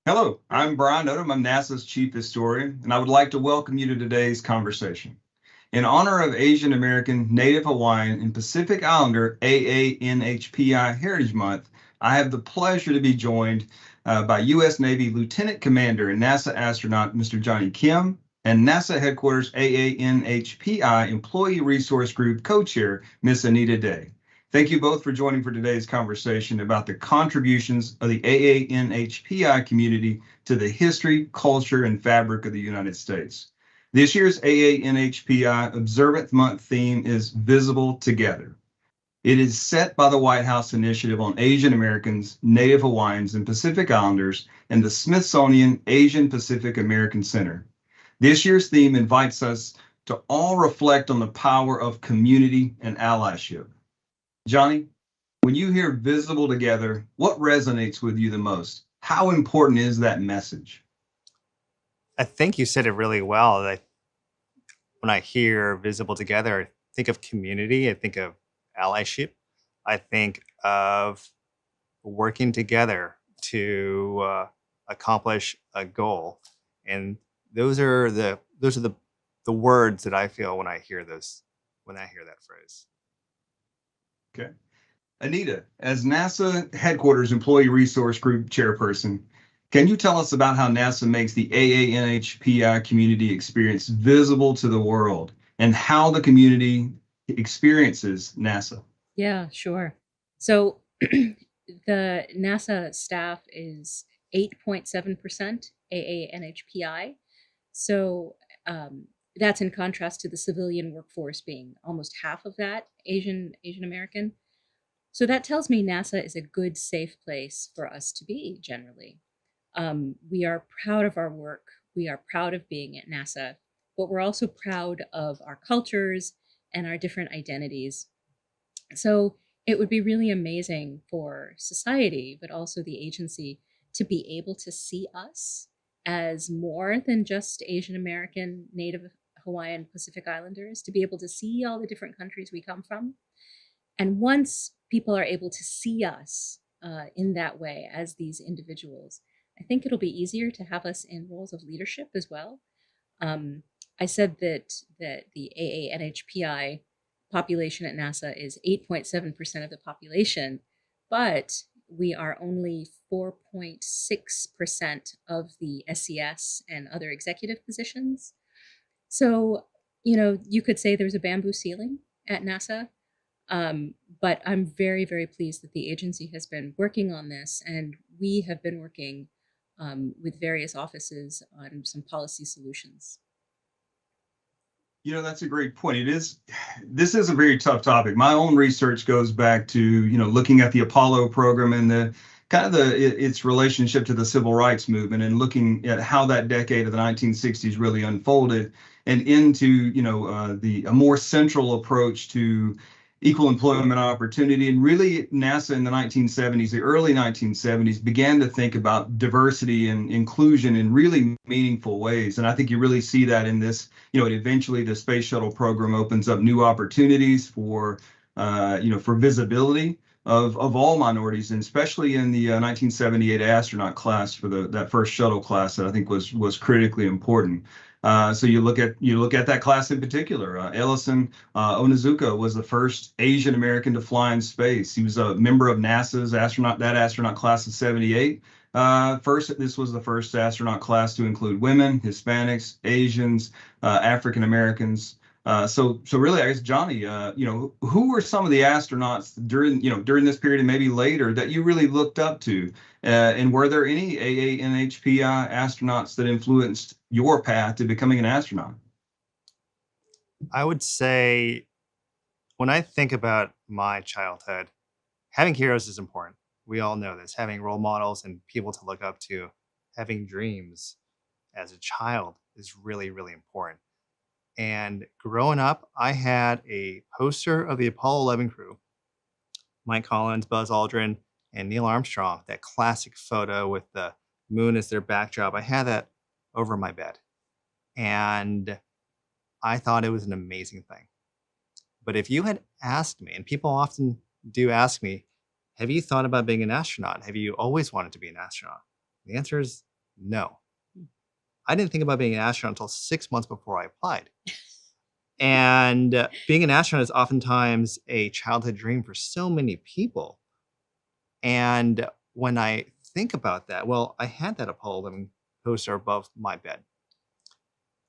Hello, I'm Brian Odom. I'm NASA's chief historian, and I would like to welcome you to today's conversation. In honor of Asian American, Native Hawaiian, and Pacific Islander AANHPI Heritage Month, I have the pleasure to be joined by U.S. Navy Lieutenant Commander and NASA astronaut Mr. Johnny Kim and NASA Headquarters AANHPI Employee Resource Group co-chair Ms. Anita Day. Thank you both for joining for today's conversation about the contributions of the AANHPI community to the history, culture, and fabric of the United States. This year's AANHPI Observant Month theme is Visible Together. It is set by the White House Initiative on Asian Americans, Native Hawaiians, and Pacific Islanders and the Smithsonian Asian Pacific American Center. This year's theme invites us to all reflect on the power of community and allyship. Johnny, when you hear visible together, what resonates with you the most? How important is that message? I think you said it really well. When I hear visible together, I think of community, I think of allyship, I think of working together to accomplish a goal. And those are the words that I feel when I hear that phrase. Okay. Anita, as NASA Headquarters Employee Resource Group chairperson, can you tell us about how NASA makes the AANHPI community experience visible to the world and how the community experiences NASA? Yeah, sure. So the NASA staff is 8.7% AANHPI. So that's in contrast to the civilian workforce being almost half of that Asian American. So that tells me NASA is a good, safe place for us to be generally. We are proud of our work. We are proud of being at NASA, but we're also proud of our cultures and our different identities. So it would be really amazing for society, but also the agency, to be able to see us as more than just Asian American, Native Hawaiian, Pacific Islanders, to be able to see all the different countries we come from. And once people are able to see us in that way as these individuals, I think it'll be easier to have us in roles of leadership as well. I said that the AANHPI population at NASA is 8.7% of the population, but we are only 4.6% of the SES and other executive positions. So, you could say there's a bamboo ceiling at NASA, but I'm very, very pleased that the agency has been working on this, and we have been working with various offices on some policy solutions. That's a great point. This is a very tough topic. My own research goes back to, looking at the Apollo program and its relationship to the civil rights movement and looking at how that decade of the 1960s really unfolded and into, a more central approach to equal employment opportunity. And really NASA in the 1970s, the early 1970s, began to think about diversity and inclusion in really meaningful ways. And I think you really see that in this, eventually the space shuttle program opens up new opportunities for visibility of all minorities, and especially in the 1978 astronaut class for that first shuttle class that I think was critically important. So you look at that class in particular. Ellison Onizuka was the first Asian American to fly in space. He was a member of NASA's astronaut class of '78. This was the first astronaut class to include women, Hispanics, Asians, African Americans. So really, I guess, Johnny, who were some of the astronauts during this period and maybe later that you really looked up to? And were there any AANHPI astronauts that influenced your path to becoming an astronaut? I would say when I think about my childhood, having heroes is important. We all know this. Having role models and people to look up to, having dreams as a child is really, really important. And growing up, I had a poster of the Apollo 11 crew, Mike Collins, Buzz Aldrin, and Neil Armstrong, that classic photo with the moon as their backdrop. I had that over my bed. And I thought it was an amazing thing. But if you had asked me, and people often do ask me, have you thought about being an astronaut? Have you always wanted to be an astronaut? The answer is No. I didn't think about being an astronaut until 6 months before I applied. And being an astronaut is oftentimes a childhood dream for so many people. And when I think about that, well, I had that Apollo 11 poster above my bed.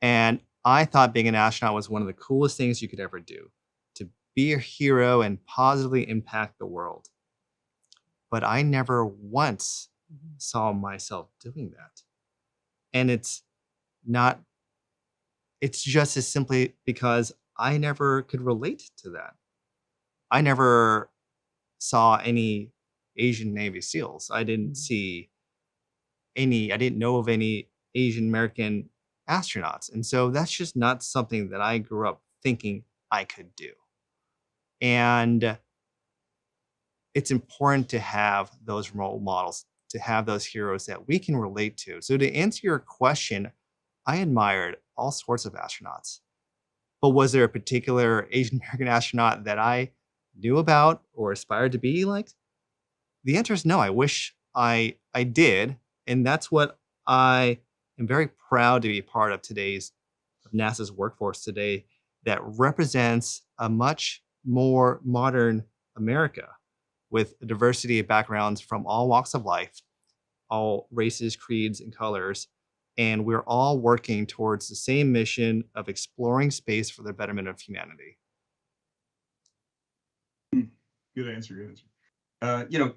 And I thought being an astronaut was one of the coolest things you could ever do, to be a hero and positively impact the world. But I never once saw myself doing that. And it's just as simply because I never could relate to that. I never saw any Asian Navy SEALs. I didn't know of any Asian American astronauts. And so that's just not something that I grew up thinking I could do. And it's important to have those role models, to have those heroes that we can relate to. So to answer your question, I admired all sorts of astronauts. But was there a particular Asian American astronaut that I knew about or aspired to be like? The answer is no. I wish I did. And that's what I am very proud to be part of NASA's workforce today, that represents a much more modern America with a diversity of backgrounds from all walks of life, all races, creeds, and colors. And we're all working towards the same mission of exploring space for the betterment of humanity. Good answer. Good answer.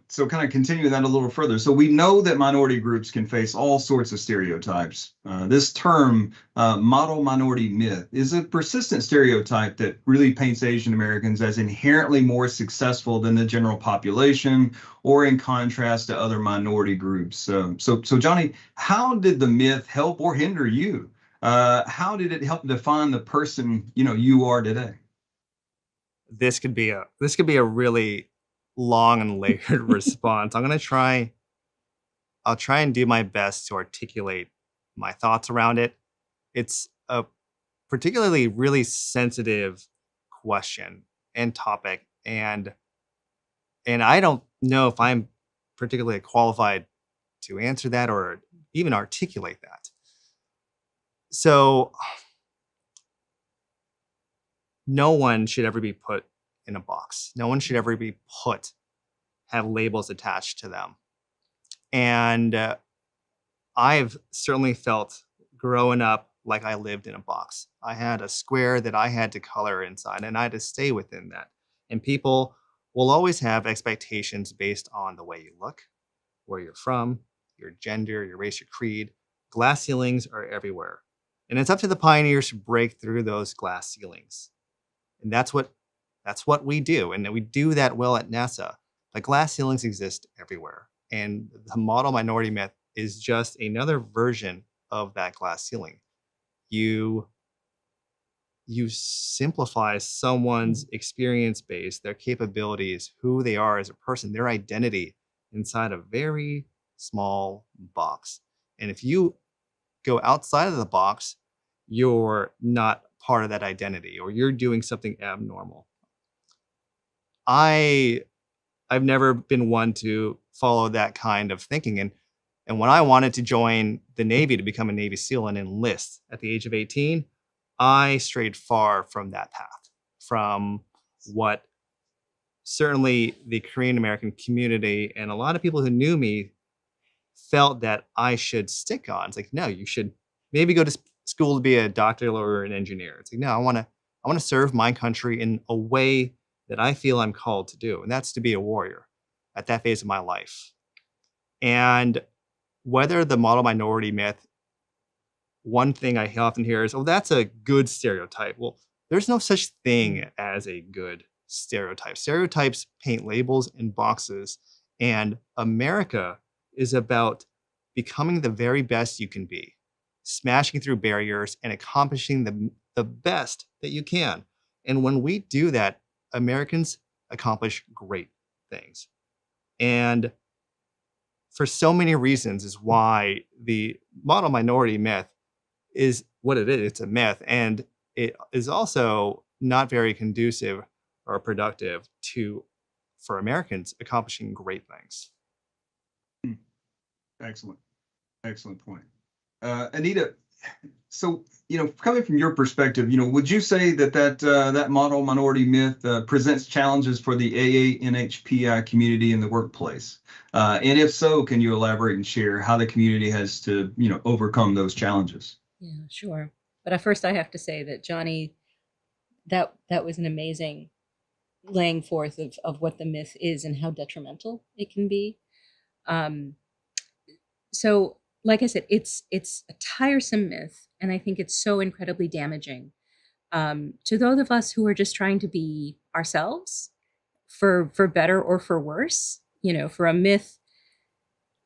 So kind of continuing that a little further. So we know that minority groups can face all sorts of stereotypes. This term, model minority myth, is a persistent stereotype that really paints Asian Americans as inherently more successful than the general population, or in contrast to other minority groups. So Johnny, how did the myth help or hinder you? How did it help define the person you are today? This could be a really long and layered response. I'll try and do my best to articulate my thoughts around it. It's a particularly really sensitive question and topic, and I don't know if I'm particularly qualified to answer that or even articulate that. So no one should ever be put in a box. No one should ever have labels attached to them. And I've certainly felt growing up like I lived in a box. I had a square that I had to color inside, and I had to stay within that. And people will always have expectations based on the way you look, where you're from, your gender, your race, your creed. Glass ceilings are everywhere. And it's up to the pioneers to break through those glass ceilings. And that's what we do. And we do that well at NASA. The glass ceilings exist everywhere. And the model minority myth is just another version of that glass ceiling. You simplify someone's experience base, their capabilities, who they are as a person, their identity inside a very small box. And if you go outside of the box, you're not part of that identity, or you're doing something abnormal. I've never been one to follow that kind of thinking. And when I wanted to join the Navy to become a Navy SEAL and enlist at the age of 18, I strayed far from that path, from what certainly the Korean American community and a lot of people who knew me felt that I should stick on. It's like, no, you should maybe go to school to be a doctor or an engineer. It's like, no, I want to serve my country in a way that I feel I'm called to do, and that's to be a warrior at that phase of my life. And whether the model minority myth, one thing I often hear is, oh, that's a good stereotype. Well, there's no such thing as a good stereotype. Stereotypes paint labels and boxes, and America is about becoming the very best you can be, smashing through barriers and accomplishing the best that you can. And when we do that, Americans accomplish great things. And for so many reasons is why the model minority myth is what it is. It's a myth, and it is also not very conducive or productive for Americans accomplishing great things. Excellent. Excellent point. Anita, so, coming from your perspective, would you say that model minority myth presents challenges for the AA-NHPI community in the workplace? And if so, can you elaborate and share how the community has to, overcome those challenges? Yeah, sure. But at first, I have to say that Johnny, that was an amazing laying forth of what the myth is and how detrimental it can be. Um, so, like I said, it's a tiresome myth, and I think it's so incredibly damaging to those of us who are just trying to be ourselves, for better or for worse. For a myth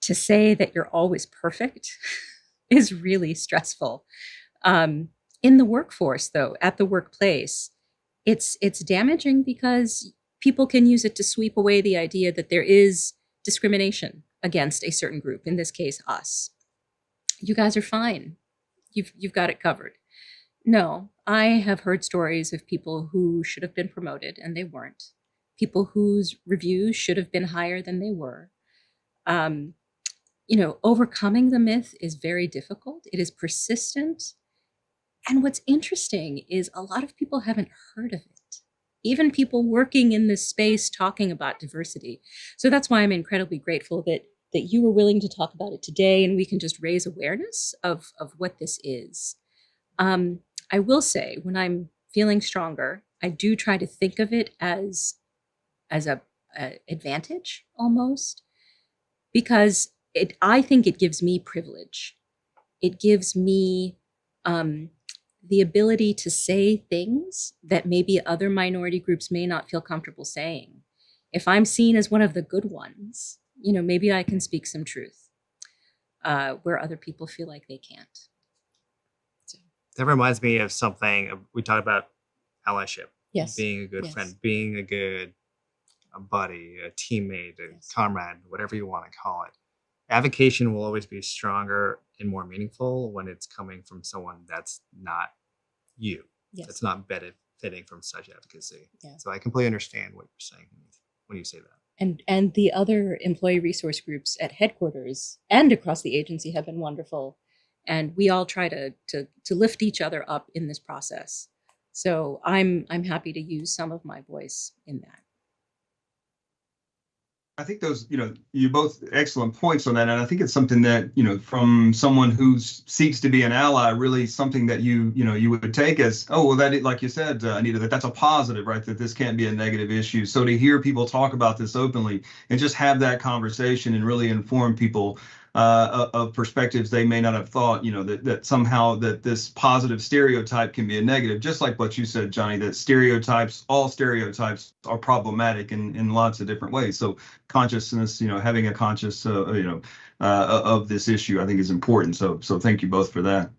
to say that you're always perfect is really stressful. In the workforce, though, at the workplace, it's damaging because people can use it to sweep away the idea that there is discrimination against a certain group, in this case, us. You guys are fine. You've got it covered. No, I have heard stories of people who should have been promoted and they weren't. People whose reviews should have been higher than they were. Overcoming the myth is very difficult. It is persistent. And what's interesting is a lot of people haven't heard of it, even people working in this space talking about diversity. So that's why I'm incredibly grateful that you were willing to talk about it today, and we can just raise awareness of what this is. I will say, when I'm feeling stronger, I do try to think of it as a advantage almost, because I think it gives me privilege. It gives me the ability to say things that maybe other minority groups may not feel comfortable saying. If I'm seen as one of the good ones, maybe I can speak some truth where other people feel like they can't. So, That reminds me of something we talked about: allyship. Yes. Being a good Yes. friend, being a buddy, a teammate, a Yes. comrade, whatever you want to call it. Advocation will always be stronger and more meaningful when it's coming from someone that's not you. Yes. That's not benefiting from such advocacy. Yeah. So I completely understand what you're saying when you say that. And the other employee resource groups at headquarters and across the agency have been wonderful. And we all try to lift each other up in this process. So I'm happy to use some of my voice in that. I think those, you both excellent points on that. And I think it's something that, from someone who seeks to be an ally, really something that you would take as, oh, well, that, like you said, Anita, that's a positive, right? That this can't be a negative issue. So to hear people talk about this openly and just have that conversation and really inform people of perspectives they may not have thought, that somehow that this positive stereotype can be a negative, just like what you said, Johnny, that all stereotypes are problematic in lots of different ways. So consciousness, having a conscious, of this issue, I think is important. So thank you both for that.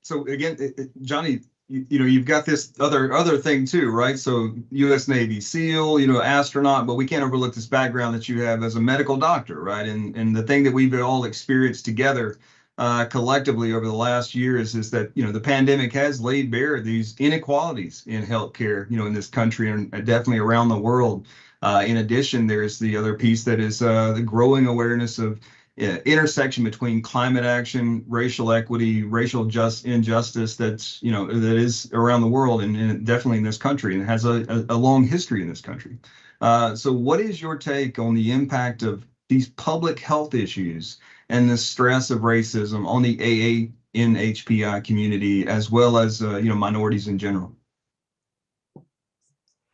So again, Johnny, you've got this other thing too, right? So U.S. Navy SEAL, astronaut, but we can't overlook this background that you have as a medical doctor, right? And the thing that we've all experienced together collectively over the last years is that, the pandemic has laid bare these inequalities in healthcare, in this country and definitely around the world. In addition, there's the other piece that is the growing awareness of intersection between climate action, racial equity, racial injustice that is around the world and definitely in this country, and has a long history in this country. So what is your take on the impact of these public health issues and the stress of racism on the AA-NHPI community, as well as minorities in general?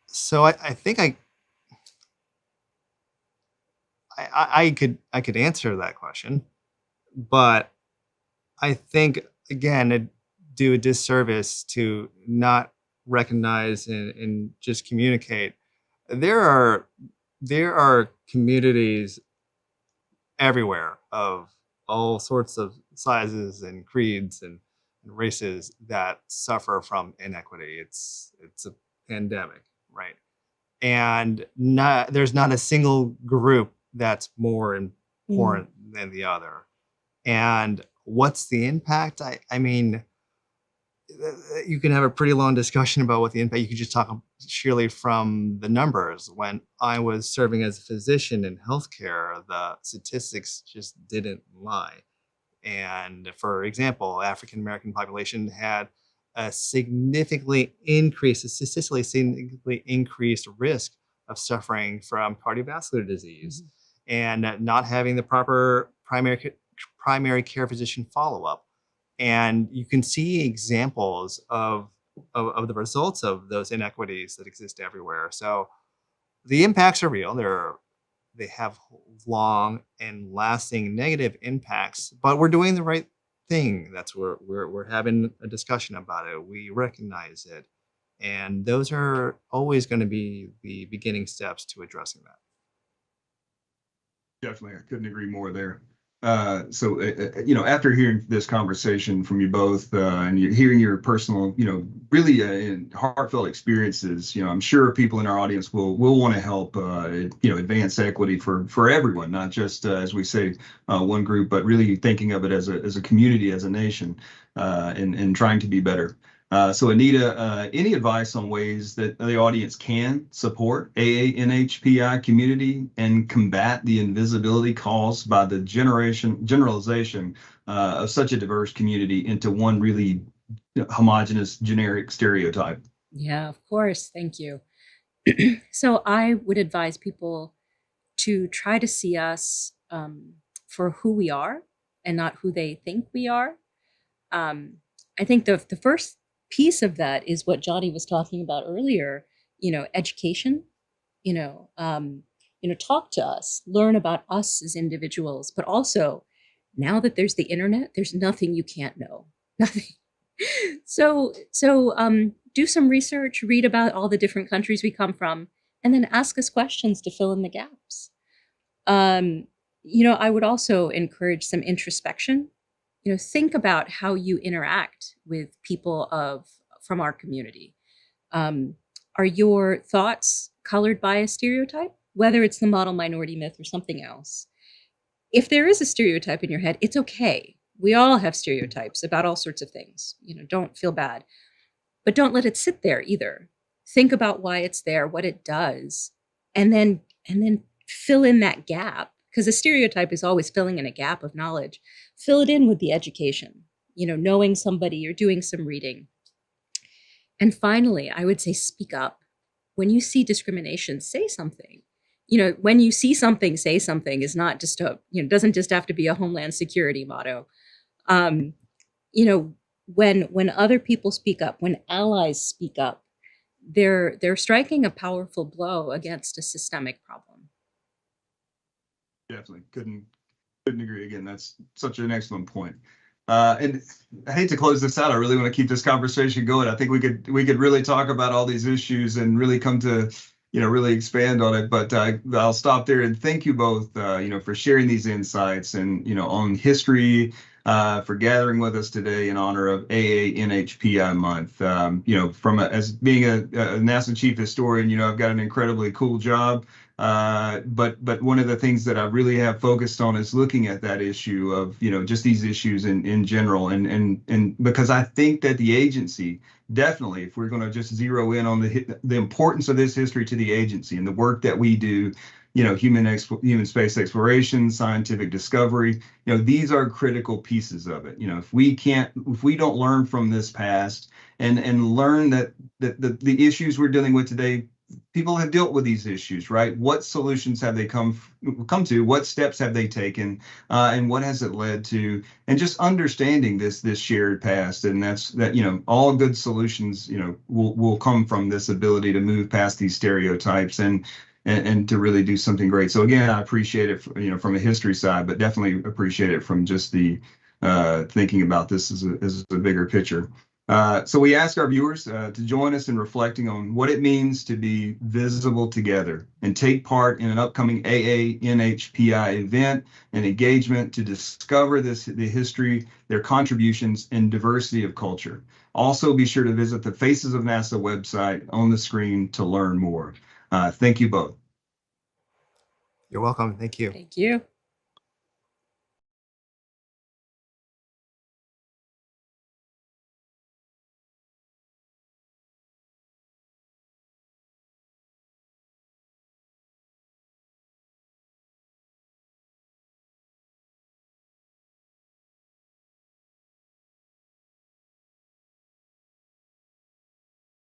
So I think I could answer that question, but I think again it'd do a disservice to not recognize and just communicate. There are communities everywhere of all sorts of sizes and creeds and races that suffer from inequity. It's a pandemic, right? And there's not a single group that's more important than the other. And what's the impact? I mean, you can have a pretty long discussion about what the impact. You could just talk sheerly from the numbers. When I was serving as a physician in healthcare, the statistics just didn't lie. And for example, African American population had a statistically significantly increased risk of suffering from cardiovascular disease and not having the proper primary care physician follow-up. And you can see examples of the results of those inequities that exist everywhere. So the impacts are real. They have long and lasting negative impacts, but we're doing the right thing. That's where we're having a discussion about it. We recognize it. And those are always going to be the beginning steps to addressing that. Definitely, I couldn't agree more there. After hearing this conversation from you both and you're hearing your personal, really heartfelt experiences, I'm sure people in our audience will want to help, advance equity for everyone, not just as we say, one group, but really thinking of it as a community, as a nation, and trying to be better. So Anita, any advice on ways that the audience can support AA-NHPI community and combat the invisibility caused by the generalization of such a diverse community into one really homogenous, generic stereotype? Yeah, of course. Thank you. So I would advise people to try to see us for who we are and not who they think we are. I think the first piece of that is what Johnny was talking about earlier, education, talk to us, learn about us as individuals, but also now that there's the internet, there's nothing you can't know, nothing. So do some research, read about all the different countries we come from, and then ask us questions to fill in the gaps. I would also encourage some introspection. Think about how you interact with people from our community. Are your thoughts colored by a stereotype, whether it's the model minority myth or something else? If there is a stereotype in your head, it's okay. We all have stereotypes about all sorts of things. Don't feel bad, but don't let it sit there either. Think about why it's there, what it does, and then fill in that gap. Because a stereotype is always filling in a gap of knowledge. Fill it in with the education, knowing somebody or doing some reading. And finally, I would say speak up. When you see discrimination, say something. When you see something, say something is not just doesn't just have to be a Homeland Security motto. When other people speak up, when allies speak up, they're striking a powerful blow against a systemic problem. Definitely couldn't agree again. That's such an excellent point. And I hate to close this out. I really want to keep this conversation going. I think we could really talk about all these issues and really come to, really expand on it. But I'll stop there and thank you both, for sharing these insights and, on history, for gathering with us today in honor of AA-NHPI month. As being a NASA chief historian, I've got an incredibly cool job. But one of the things that I really have focused on is looking at that issue of, just these issues in general. And because I think that the agency, definitely, if we're going to just zero in on the importance of this history to the agency and the work that we do, human space exploration, scientific discovery, these are critical pieces of it. If we don't learn from this past and learn that the issues we're dealing with today, people have dealt with these issues, right? What solutions have they come to? What steps have they taken? And what has it led to? And just understanding this shared past, and that all good solutions, will come from this ability to move past these stereotypes and to really do something great. So again, I appreciate it, from a history side, but definitely appreciate it from just the thinking about this as a bigger picture. So we ask our viewers to join us in reflecting on what it means to be visible together and take part in an upcoming AA-NHPI event and engagement to discover the history, their contributions, and diversity of culture. Also, be sure to visit the Faces of NASA website on the screen to learn more. Thank you both. You're welcome. Thank you. Thank you.